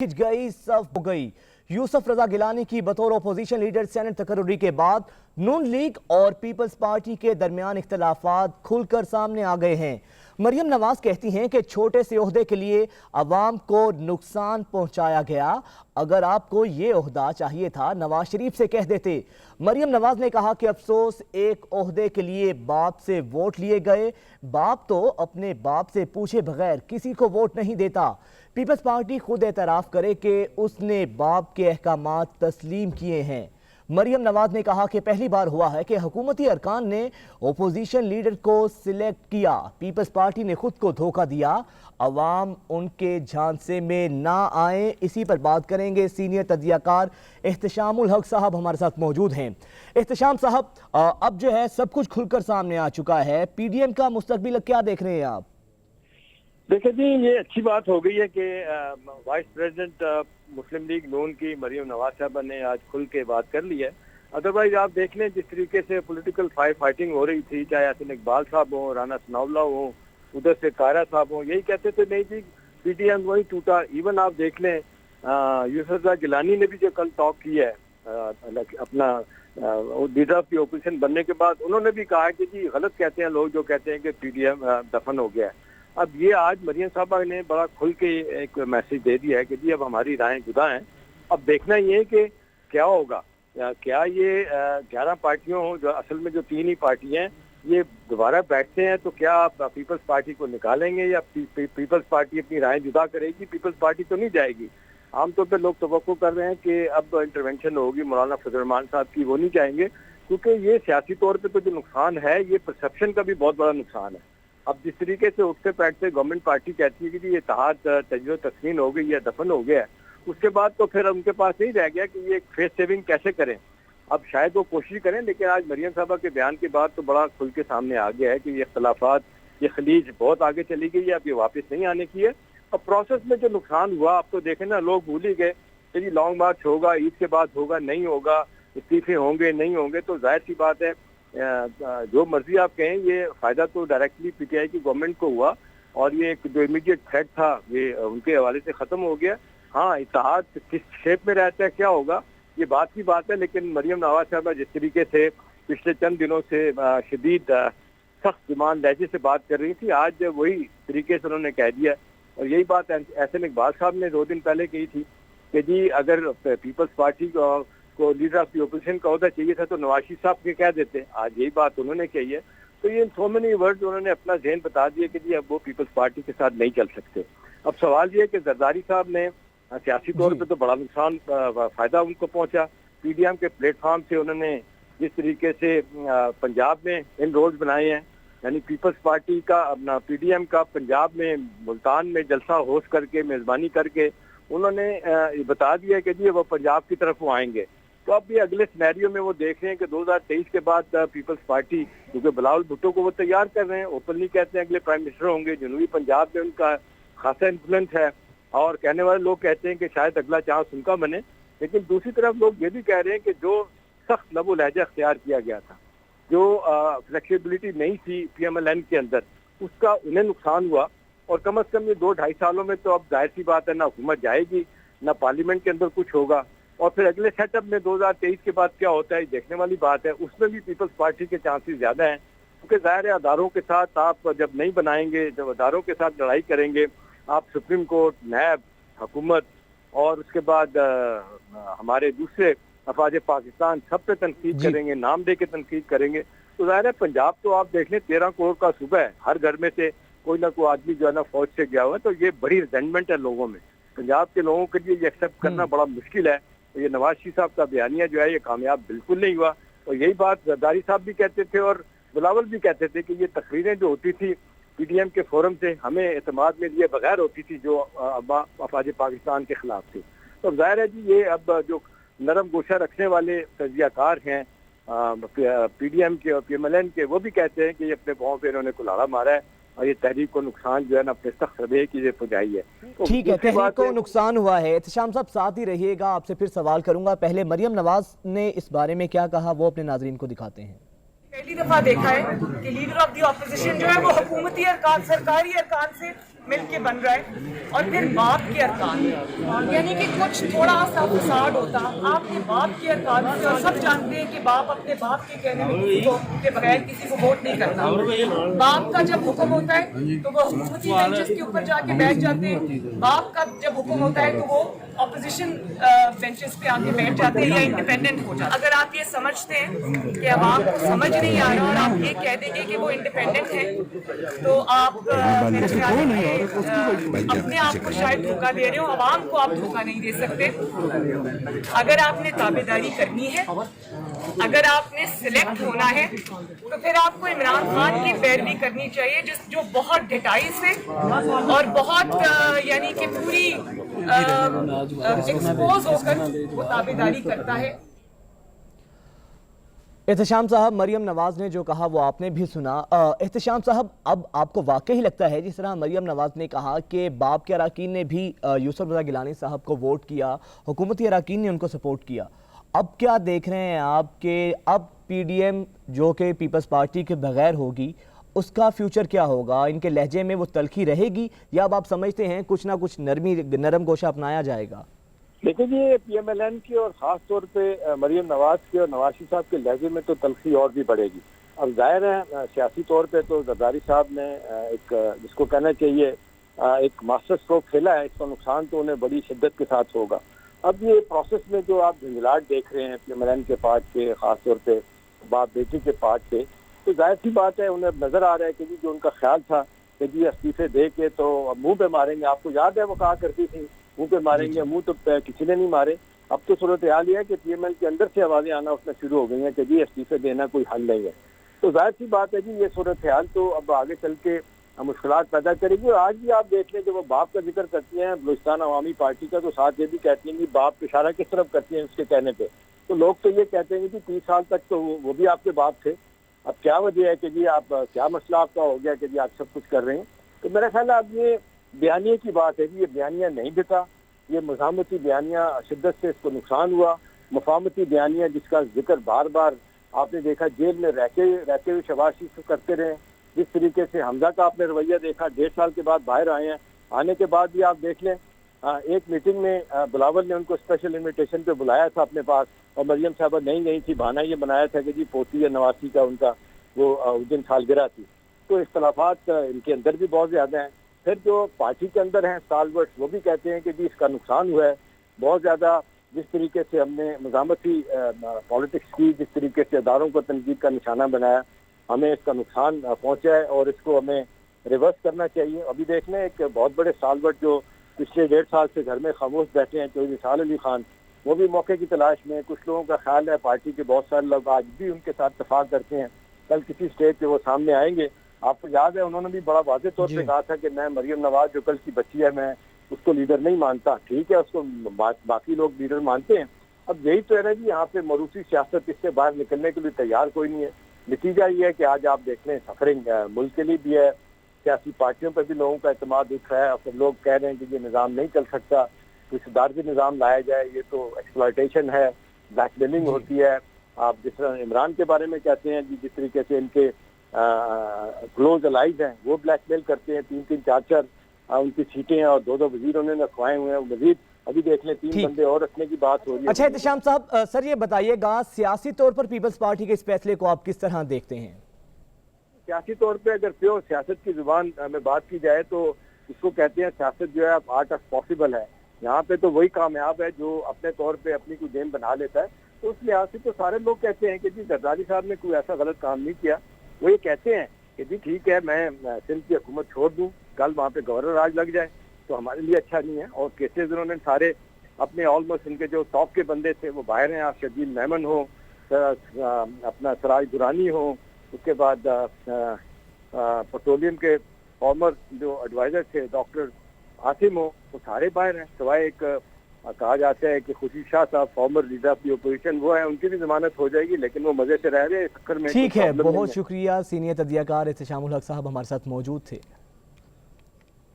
खिंच गई सफ हो गई। यूसुफ रजा गिलानी की बतौर अपोजिशन लीडर सेनेट तकर्रुरी के बाद नून लीग और पीपल्स पार्टी के दरमियान इख्तलाफात खुलकर सामने आ गए हैं। मरियम नवाज कहती हैं कि छोटे से ओहदे के लिए अवाम को नुकसान पहुंचाया गया। अगर आपको ये ओहदा चाहिए था नवाज शरीफ से कह देते। मरियम नवाज ने कहा कि अफसोस एक ओहदे के लिए बाप से वोट लिए गए। बाप तो अपने बाप से पूछे बगैर किसी को वोट नहीं देता। पीपल्स पार्टी खुद एतराफ़ करे कि उसने बाप के अहकामात तस्लीम किए हैं। मरियम नवाज ने कहा कि पहली बार हुआ है कि हुकूमती अरकान ने ओपोजिशन लीडर को सिलेक्ट किया। पीपल्स पार्टी ने खुद को धोखा दिया। अवाम उनके झांसे में ना आए। इसी पर बात करेंगे। सीनियर तज्जियाकार एहतशामुल हक साहब हमारे साथ मौजूद हैं। एहतशाम साहब, अब जो है सब कुछ खुलकर सामने आ चुका है। पीडीएम का मुस्तकबिल क्या देख रहे हैं आप? देखिए जी, ये अच्छी बात हो गई है कि वाइस प्रेसिडेंट मुस्लिम लीग नून की मरियम नवाज साहबा ने आज खुल के बात कर ली है। अदरवाइज आप देख लें जिस तरीके से पॉलिटिकल फाइटिंग हो रही थी, चाहे हसन इकबाल साहब हो, राना सनाउल्लाह हो, उधर से कारा साहब हो, यही कहते थे नहीं जी पीटीएम वही टूटा। इवन आप देख लें यूसुफ रजा गिलानी ने भी जो कल टॉक किया है अपना लीडर ऑफ दी ओपोजिशन बनने के बाद, उन्होंने भी कहा कि जी गलत कहते हैं लोग जो कहते हैं कि पीटीएम दफन हो गया है। अब ये आज मरियम साहबा ने बड़ा खुल के एक मैसेज दे दिया है कि जी अब हमारी राहें जुदा हैं। अब देखना ये है कि क्या होगा, क्या ये 11 पार्टियों जो असल में जो 3 ही पार्टी हैं ये दोबारा बैठते हैं तो क्या पीपल्स पार्टी को निकालेंगे या पीपल्स पार्टी अपनी राहें जुदा करेगी? पीपल्स पार्टी तो नहीं जाएगी। आमतौर पर लोग तवक्को कर रहे हैं कि अब इंटरवेंशन होगी मौलाना फजल रहमान साहब की, वो नहीं जाएंगे क्योंकि ये सियासी तौर पर तो जो नुकसान है ये परसेप्शन का भी बहुत बड़ा नुकसान है। अब जिस तरीके से उठते बैठते गवर्नमेंट पार्टी कहती है कि जी ये इत्तेहाद तस्लीम हो गई या दफन हो गया है, उसके बाद तो फिर उनके पास नहीं रह गया कि ये फेस सेविंग कैसे करें। अब शायद वो कोशिश करें, लेकिन आज मरियम साहबा के बयान के बाद तो बड़ा खुल के सामने आ गया है कि ये इख्तलाफात, ये खलीज बहुत आगे चली गई है, अब ये वापस नहीं आने की है। अब प्रोसेस में जो नुकसान हुआ, अब तो देखें ना, लोग भूल ही गए कि जी लॉन्ग मार्च होगा, ईद के बाद होगा, नहीं होगा, इस्तीफे होंगे नहीं होंगे। तो जाहिर सी बात है जो मर्जी आप कहें, ये फायदा तो डायरेक्टली पीटीआई की गवर्नमेंट को हुआ और ये जो इमीडिएट थ्रेट था ये उनके हवाले से खत्म हो गया। हाँ, इत्तेहाद किस शेप में रहता है, क्या होगा, ये बात की बात है। लेकिन मरियम नवाज साहबा जिस तरीके से पिछले चंद दिनों से शदीद सख्त डिमांड लहजे से बात कर रही थी, आज वही तरीके से उन्होंने कह दिया। और यही बात हसन इकबाल साहब ने 2 दिन पहले कही थी कि जी अगर पीपल्स पार्टी को लीडर ऑफ दी ओपोजिशन का ओहदा चाहिए था तो नवाज शरीफ साहब के कह देते। आज यही बात उन्होंने कही है। तो ये सो मेनी वर्ड्स उन्होंने अपना ज़हन बता दिया कि जी अब वो पीपल्स पार्टी के साथ नहीं चल सकते। अब सवाल ये है कि जरदारी साहब ने सियासी तौर पे तो बड़ा नुकसान फायदा उनको पहुंचा। पीडीएम के प्लेटफॉर्म से उन्होंने जिस तरीके से पंजाब में इन रोल्स बनाए हैं, यानी पीपल्स पार्टी का अपना पीडीएम का पंजाब में मुल्तान में जलसा होस्ट करके मेज़बानी करके उन्होंने बता दिया कि जी वो पंजाब की तरफ वो आएंगे। तो अब ये अगले सिनेरियो में वो देख रहे हैं कि 2023 के बाद पीपल्स पार्टी, क्योंकि बिलावल भुट्टो को वो तैयार कर रहे हैं, ओपनली कहते हैं अगले प्राइम मिनिस्टर होंगे, जनूबी पंजाब में उनका खासा इन्फ्लुएंस है और कहने वाले लोग कहते हैं कि शायद अगला चांस उनका बने। लेकिन दूसरी तरफ लोग ये भी कह रहे हैं कि जो सख्त लबो लहजा अख्तियार किया गया था, जो फ्लेक्सिबिलिटी नहीं थी PMLN के अंदर, उसका उन्हें नुकसान हुआ। और कम अज़ कम ये 2-2.5 सालों में तो अब जाहिर सी बात है ना हुकूमत जाएगी ना पार्लियामेंट के अंदर कुछ होगा। और फिर अगले सेटअप में 2023 के बाद क्या होता है देखने वाली बात है। उसमें भी पीपल्स पार्टी के चांसेस ज़्यादा हैं क्योंकि ज़ाहिर है अदारों के साथ आप जब नहीं बनाएंगे, जब अदारों के साथ लड़ाई करेंगे, आप सुप्रीम कोर्ट, नैब, हुकूमत और उसके बाद हमारे दूसरे अफवाज पाकिस्तान सब पे तनकीद करेंगे, नाम दे के तनकीद करेंगे। तो ज़ाहिर है पंजाब तो आप देख लें 13 करोड़ का सूबा है, हर घर में से कोई ना कोई आदमी जो है ना फौज से गया हुआ है। तो ये बड़ी रिजेंटमेंट है लोगों में। पंजाब के लोगों के लिए ये एक्सेप्ट करना बड़ा मुश्किल है। तो ये नवाज शरीफ साहब का बयानिया जो है ये कामयाब बिल्कुल नहीं हुआ। और यही बात जरदारी साहब भी कहते थे और बिलावल भी कहते थे कि ये तकरीरें जो होती थी पीडीएम के फोरम से हमें एतमाद में लिए बगैर होती थी जो अफवाज पाकिस्तान के खिलाफ थी। तो जाहिर है जी ये अब जो नरम गोशा रखने वाले तजियाकार हैं पीडीएम के और PMLN के, वो भी कहते हैं कि ये अपने पाँव पे इन्होंने कुल्हाड़ा मारा है और ये तहरीक को नुकसान जो है ना अपने सख्त रवैये की ये पहुंचाई है। तो ठीक है, तहरीक को नुकसान हुआ है। एहतशाम साहब साथ ही रहिएगा, आपसे फिर सवाल करूंगा। पहले मरियम नवाज ने इस बारे में क्या कहा वो अपने नाजरीन को दिखाते हैं। पहली दफा देखा है कि लीडर ऑफ दी ऑपोजिशन जो है वो हुकूमती अरकान, सरकारी अरकान से مل کے بن رہا ہے. اور پھر باپ کے ارکان, یعنی کہ کچھ تھوڑا سا فساد ہوتا, آپ کے باپ کے ارکان سے, اور سب جانتے ہیں کہ باپ اپنے باپ کے کہنے میں کسی کو کے بغیر کسی کو ووٹ نہیں کرتا. باپ کا جب حکم ہوتا ہے تو وہ حکومتی بینچز کے اوپر جا کے بیٹھ جاتے ہیں, باپ کا جب حکم ہوتا ہے تو وہ اپوزیشن بینچز پہ آ کے بیٹھ جاتے ہیں یا انڈیپینڈنٹ ہو جاتے ہیں. اگر آپ یہ سمجھتے ہیں کہ عوام کو سمجھ نہیں آ رہا اور آپ یہ کہہ دیں گے کہ وہ انڈیپینڈنٹ ہیں, تو آپ میرے خیال میں اپنے آپ کو شاید دھوکہ دے رہے ہو. عوام کو آپ دھوکہ نہیں دے سکتے. اگر آپ نے تابعداری کرنی ہے, اگر آپ نے سلیکٹ ہونا ہے, تو پھر آپ کو عمران خان کی پیروی کرنی چاہیے, جو بہت ڈٹائی سے اور بہت یعنی کہ پوری ایکسپوز ہو کر وہ تابعداری کرتا ہے. احتشام صاحب, مریم نواز نے جو کہا وہ آپ نے بھی سنا. احتشام صاحب, اب آپ کو واقعی لگتا ہے جس طرح مریم نواز نے کہا کہ باپ کے اراکین نے بھی یوسف رضا گیلانی صاحب کو ووٹ کیا, حکومتی اراکین نے ان کو سپورٹ کیا, اب کیا دیکھ رہے ہیں آپ کہ اب پی ڈی ایم جو کہ پیپلز پارٹی کے بغیر ہوگی, اس کا فیوچر کیا ہوگا؟ ان کے لہجے میں وہ تلخی رہے گی یا اب آپ سمجھتے ہیں کچھ نہ کچھ نرم گوشہ اپنایا جائے گا؟ دیکھیں جی, پی ایم ایل این کی اور خاص طور پہ مریم نواز کے اور نواز شریف صاحب کے لہجے میں تو تلخی اور بھی بڑھے گی. اب ظاہر ہے سیاسی طور پہ تو زرداری صاحب نے ایک جس کو کہنا چاہیے ایک ماسٹر اسٹروک کھیلا ہے, اس کا نقصان تو انہیں بڑی شدت کے ساتھ ہوگا. اب یہ پروسیس میں جو آپ جھنجھلاہٹ دیکھ رہے ہیں پی ایم ایل این کے پارٹ پہ, خاص طور پہ باپ بیٹی کے پارٹ پہ, تو ظاہر سی بات ہے انہیں اب نظر آ رہا ہے کہ جی جو ان کا خیال تھا کہ جی استعفے دے کے تو منہ پہ ماریں گے, آپ کو یاد ہے وہ کہا کرتی تھی منہ پہ ماریں گے, منہ تو کسی نے نہیں مارے. اب تو صورتحال یہ ہے کہ پی ایم ایل کے اندر سے آوازیں آنا اس میں شروع ہو گئی ہیں کہ جی استعفے دینا کوئی حل نہیں ہے. تو ظاہر سی بات ہے جی یہ صورتحال تو اب آگے چل کے مشکلات پیدا کرے گی. اور آج بھی آپ دیکھ لیں کہ وہ باپ کا ذکر کرتی ہیں بلوچستان عوامی پارٹی کا, تو ساتھ یہ بھی کہتی ہیں کہ باپ اشارہ کس طرف کرتی ہیں اس کے کہنے پہ, تو لوگ تو یہ کہتے ہیں کہ 30 سال تک تو وہ بھی آپ کے باپ تھے, اب کیا وجہ ہے کہ جی آپ کیا مسئلہ آپ کا ہو گیا کہ جی آپ سب کچھ کر رہے ہیں. تو میرا خیال ہے اب یہ بیانیے کی بات ہے جی, یہ بیانیہ نہیں بکا, یہ مزاحمتی بیانیہ شدت سے اس کو نقصان ہوا. مفاہمتی بیانیہ جس کا ذکر بار بار آپ نے دیکھا جیل میں رہتے ہوئے شہباز شریف کرتے رہے, جس طریقے سے حمزہ کا آپ نے رویہ دیکھا 1.5 سال کے بعد باہر آئے ہیں, آنے کے بعد بھی آپ دیکھ لیں ایک میٹنگ میں بلاول نے ان کو اسپیشل انویٹیشن پہ بلایا تھا اپنے پاس, اور مریم صاحبہ نہیں تھی, بہانہ یہ بنایا تھا کہ جی پوتی یا نواسی کا ان کا وہ اس دن سالگرہ تھی. تو اختلافات ان کے اندر بھی بہت زیادہ ہیں. پھر جو پارٹی کے اندر ہیں اسٹالورٹس, وہ بھی کہتے ہیں کہ جی اس کا نقصان ہوا ہے بہت زیادہ, جس طریقے سے ہم نے مزاحمتی پالیٹکس کی, جس طریقے سے اداروں کو تنقید کا نشانہ بنایا, ہمیں اس کا نقصان پہنچا ہے اور اس کو ہمیں ریورس کرنا چاہیے. ابھی دیکھ لیں ایک بہت بڑے اسٹالورٹ جو پچھلے 1.5 سال سے گھر میں خاموش بیٹھے ہیں, چودھری نثار علی خان, وہ بھی موقع کی تلاش میں. کچھ لوگوں کا خیال ہے پارٹی کے بہت سارے لوگ آج بھی ان کے ساتھ اتفاق کرتے ہیں, کل کسی اسٹیج پہ وہ سامنے آئیں گے. آپ کو یاد ہے انہوں نے بھی بڑا واضح طور پہ کہا تھا کہ میں مریم نواز جو کل کی بچی ہے میں اس کو لیڈر نہیں مانتا. ٹھیک ہے, اس کو باقی لوگ لیڈر مانتے ہیں. اب یہی تو ہے نا جی, یہاں پہ موروثی سیاست اس سے باہر نکلنے کے لیے تیار کوئی نہیں ہے. نتیجہ یہ ہے کہ آج آپ دیکھ لیں سفرنگ ملک کے لیے بھی ہے, سیاسی پارٹیوں پہ بھی لوگوں کا اعتماد اٹھ رہا ہے, اور پھر لوگ کہہ رہے ہیں کہ یہ نظام نہیں چل سکتا, کوئی صدارتی نظام لایا جائے, یہ تو ایکسپلائٹیشن ہے, بلیک میلنگ ہوتی ہے. آپ جس طرح عمران کے بارے میں کہتے ہیں جی, جس طریقے سے ان کے کلوز الائز ہیں وہ بلیک میل کرتے ہیں, 3 4 ان کی سیٹیں اور 2 وزیر انہوں نے رکھوائے ہوئے ہیں. مزید ابھی دیکھ لیں 3 بندے اور رکھنے کی بات ہو رہی ہے. اچھا احتشام صاحب, سر یہ بتائیے گا سیاسی طور پر پیپلز پارٹی کے اس فیصلے کو آپ کس طرح دیکھتے ہیں؟ سیاسی طور پہ اگر پیور سیاست کی زبان میں بات کی جائے تو اس کو کہتے ہیں سیاست جو ہے آرٹ آف پاسبل ہے. یہاں پہ تو وہی کامیاب ہے جو اپنے طور پہ اپنی کوئی گیم بنا لیتا ہے. تو اس لحاظ سے تو سارے لوگ کہتے ہیں کہ جی زرداری صاحب نے کوئی ایسا غلط کام نہیں کیا. وہ یہ کہتے ہیں کہ جی ٹھیک ہے میں سندھ کی حکومت چھوڑ دوں, کل وہاں پہ گورنر راج لگ جائے تو ہمارے لیے اچھا نہیں ہے. اور کیسز انہوں نے سارے اپنے آلموسٹ ان کے جو ٹاپ کے بندے تھے وہ باہر ہیں. آپ شبیر میمن ہو, اپنا سراج درانی ہو, اس کے بعد پیٹرولیم کے فارمر جو ایڈوائزر تھے ڈاکٹر عاصم ہو, وہ سارے باہر ہیں. سوائے ایک کہا جاتا ہے کہ خورشید شاہ صاحب former leader of the opposition, وہ ہیں, ان کی بھی ضمانت ہو جائے گی, لیکن وہ مزے سے رہ رہے ہیں. ٹھیک ہے, بہت شکریہ. سینئر تجزیہ کار احتشام الحق صاحب ہمارے ساتھ موجود تھے.